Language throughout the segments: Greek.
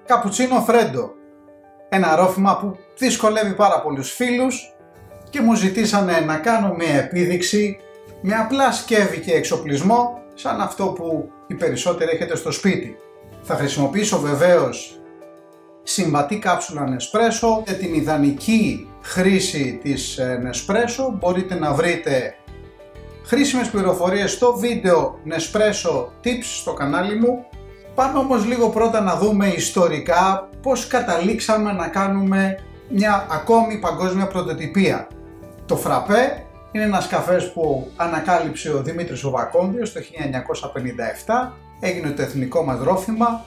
Καπουτσίνο φρέντο. Ένα ρόφημα που δυσκολεύει πάρα πολλούς φίλους και μου ζητήσανε να κάνω μια επίδειξη με απλά σκεύη και εξοπλισμό σαν αυτό που οι περισσότεροι έχετε στο σπίτι. Θα χρησιμοποιήσω βεβαίως συμβατή κάψουλα Nespresso. Για την ιδανική χρήση της Nespresso μπορείτε να βρείτε χρήσιμες πληροφορίες στο βίντεο Nespresso Tips στο κανάλι μου. Πάμε όμως λίγο πρώτα να δούμε ιστορικά πώς καταλήξαμε να κάνουμε μια ακόμη παγκόσμια πρωτοτυπία. Το φραπέ είναι ένας καφές που ανακάλυψε ο Δημήτρης ο Βακόνδιος το 1957, έγινε το εθνικό μας ρόφημα.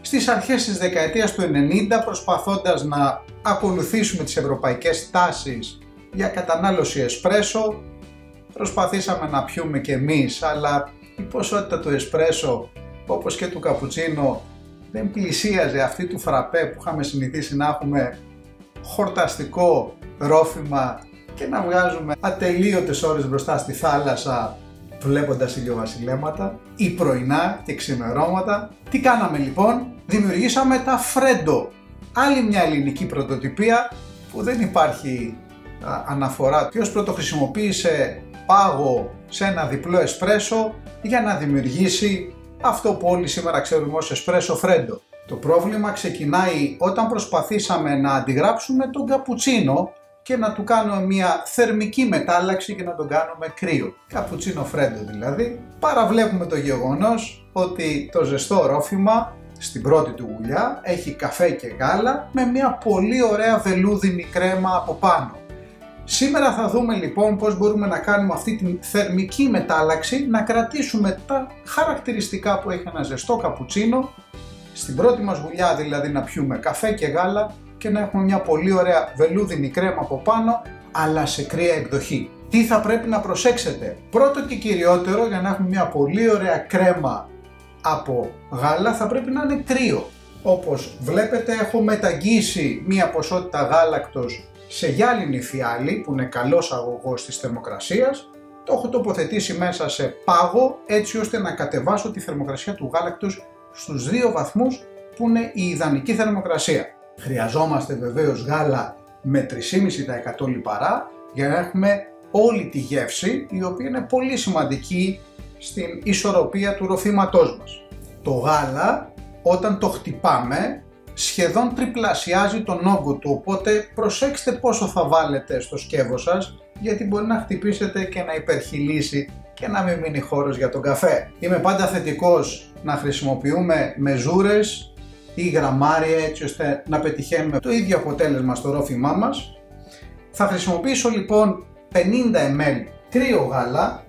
Στις αρχές της δεκαετίας του 90, προσπαθώντας να ακολουθήσουμε τις ευρωπαϊκές τάσεις για κατανάλωση εσπρέσο, προσπαθήσαμε να πιούμε και εμείς, αλλά η ποσότητα του εσπρέσο, όπως και του καπουτσίνο, δεν πλησίαζε αυτή του φραπέ που είχαμε συνηθίσει να έχουμε χορταστικό ρόφημα και να βγάζουμε ατελείωτες ώρες μπροστά στη θάλασσα βλέποντας ηλιοβασιλέματα ή πρωινά και ξημερώματα. Τι κάναμε λοιπόν? Δημιουργήσαμε τα φρέντο, άλλη μια ελληνική πρωτοτυπία που δεν υπάρχει αναφορά. Ποιος πρωτοχρησιμοποίησε πάγο σε ένα διπλό εσπρέσο για να δημιουργήσει αυτό που όλοι σήμερα ξέρουμε ως εσπρέσο φρέντο. Το πρόβλημα ξεκινάει όταν προσπαθήσαμε να αντιγράψουμε τον καπουτσίνο και να του κάνουμε μια θερμική μετάλλαξη και να τον κάνουμε κρύο. Καπουτσίνο φρέντο δηλαδή. Παραβλέπουμε το γεγονός ότι το ζεστό ρόφημα στην πρώτη του γουλιά έχει καφέ και γάλα με μια πολύ ωραία βελούδινη κρέμα από πάνω. Σήμερα θα δούμε λοιπόν πώς μπορούμε να κάνουμε αυτή τη θερμική μετάλλαξη, να κρατήσουμε τα χαρακτηριστικά που έχει ένα ζεστό καπουτσίνο, στην πρώτη μας γουλιά δηλαδή να πιούμε καφέ και γάλα και να έχουμε μια πολύ ωραία βελούδινη κρέμα από πάνω, αλλά σε κρύα εκδοχή. Τι θα πρέπει να προσέξετε? Πρώτο και κυριότερο, για να έχουμε μια πολύ ωραία κρέμα από γάλα, θα πρέπει να είναι κρύο. Όπως βλέπετε έχω μεταγγίσει μια ποσότητα γάλακτος σε γυάλινη φιάλη που είναι καλός αγωγός της θερμοκρασίας. Το έχω τοποθετήσει μέσα σε πάγο έτσι ώστε να κατεβάσω τη θερμοκρασία του γάλακτος στους 2 βαθμούς που είναι η ιδανική θερμοκρασία. Χρειαζόμαστε βεβαίως γάλα με 3,5% λιπαρά για να έχουμε όλη τη γεύση, η οποία είναι πολύ σημαντική στην ισορροπία του ροφήματός μας. Το γάλα όταν το χτυπάμε σχεδόν τριπλασιάζει τον όγκο του, οπότε προσέξτε πόσο θα βάλετε στο σκεύος σας, γιατί μπορεί να χτυπήσετε και να υπερχειλήσει και να μην μείνει χώρος για τον καφέ. Είμαι πάντα θετικός να χρησιμοποιούμε μεζούρες ή γραμμάρια έτσι ώστε να πετυχαίνουμε το ίδιο αποτέλεσμα στο ρόφημά μας. Θα χρησιμοποιήσω λοιπόν 50 ml κρύο γάλα.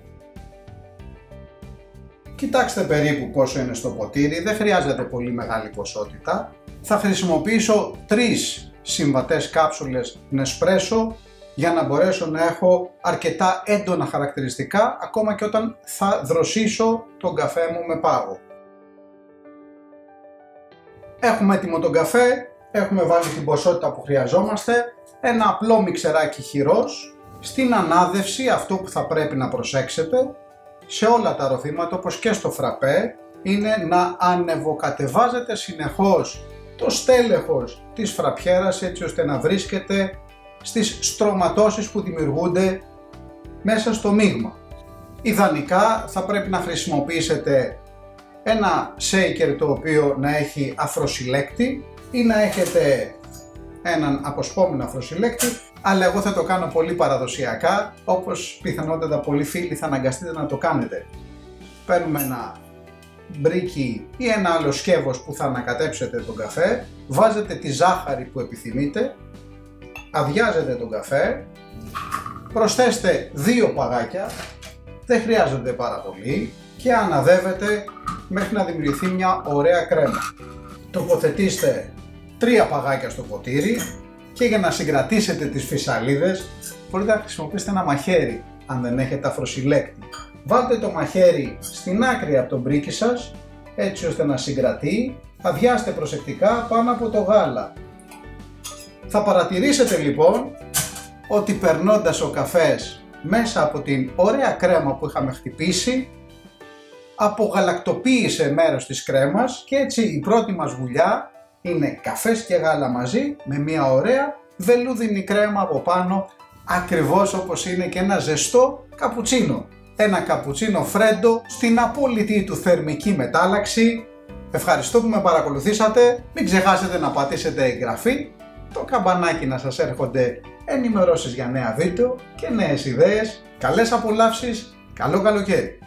Κοιτάξτε περίπου πόσο είναι στο ποτήρι, δεν χρειάζεται πολύ μεγάλη ποσότητα. Θα χρησιμοποιήσω 3 συμβατές κάψουλες Nespresso για να μπορέσω να έχω αρκετά έντονα χαρακτηριστικά ακόμα και όταν θα δροσίσω τον καφέ μου με πάγο. Έχουμε έτοιμο τον καφέ, έχουμε βάλει την ποσότητα που χρειαζόμαστε, ένα απλό μιξεράκι χυρός. Στην ανάδευση αυτό που θα πρέπει να προσέξετε σε όλα τα ροφήματα όπως και στο φραπέ είναι να ανεβοκατεβάζετε συνεχώς το στέλεχος της φραπιέρας έτσι ώστε να βρίσκεται στις στρωματώσεις που δημιουργούνται μέσα στο μείγμα. Ιδανικά θα πρέπει να χρησιμοποιήσετε ένα shaker το οποίο να έχει αφροσυλλέκτη ή να έχετε έναν αποσπόμενο αφροσυλλέκτη, αλλά εγώ θα το κάνω πολύ παραδοσιακά, όπως πιθανότατα πολλοί φίλοι θα αναγκαστείτε να το κάνετε. Παίρνουμε ένα μπρίκι ή ένα άλλο σκεύος που θα ανακατέψετε τον καφέ, βάζετε τη ζάχαρη που επιθυμείτε, αδειάζετε τον καφέ, προσθέστε 2 παγάκια, δεν χρειάζονται πάρα πολύ και αναδεύετε μέχρι να δημιουργηθεί μια ωραία κρέμα. Τοποθετήστε 3 παγάκια στο ποτήρι και για να συγκρατήσετε τις φυσαλίδες μπορείτε να χρησιμοποιήσετε ένα μαχαίρι αν δεν έχετε αφροσυλλέκτη. Βάλτε το μαχαίρι στην άκρη από τον μπρίκι σας έτσι ώστε να συγκρατεί, αδειάστε προσεκτικά πάνω από το γάλα. Θα παρατηρήσετε λοιπόν ότι περνώντας ο καφές μέσα από την ωραία κρέμα που είχαμε χτυπήσει απογαλακτοποίησε μέρος της κρέμας και έτσι η πρώτη μας γουλιά Είναι καφές και γάλα μαζί με μια ωραία βελούδινη κρέμα από πάνω, ακριβώς όπως είναι και ένα ζεστό καπουτσίνο. Ένα καπουτσίνο φρέντο στην απόλυτη του θερμική μετάλλαξη. Ευχαριστώ που με παρακολουθήσατε. Μην ξεχάσετε να πατήσετε εγγραφή, το καμπανάκι να σας έρχονται ενημερώσεις για νέα βίντεο και νέες ιδέες. Καλές απολαύσεις, καλό καλοκαίρι!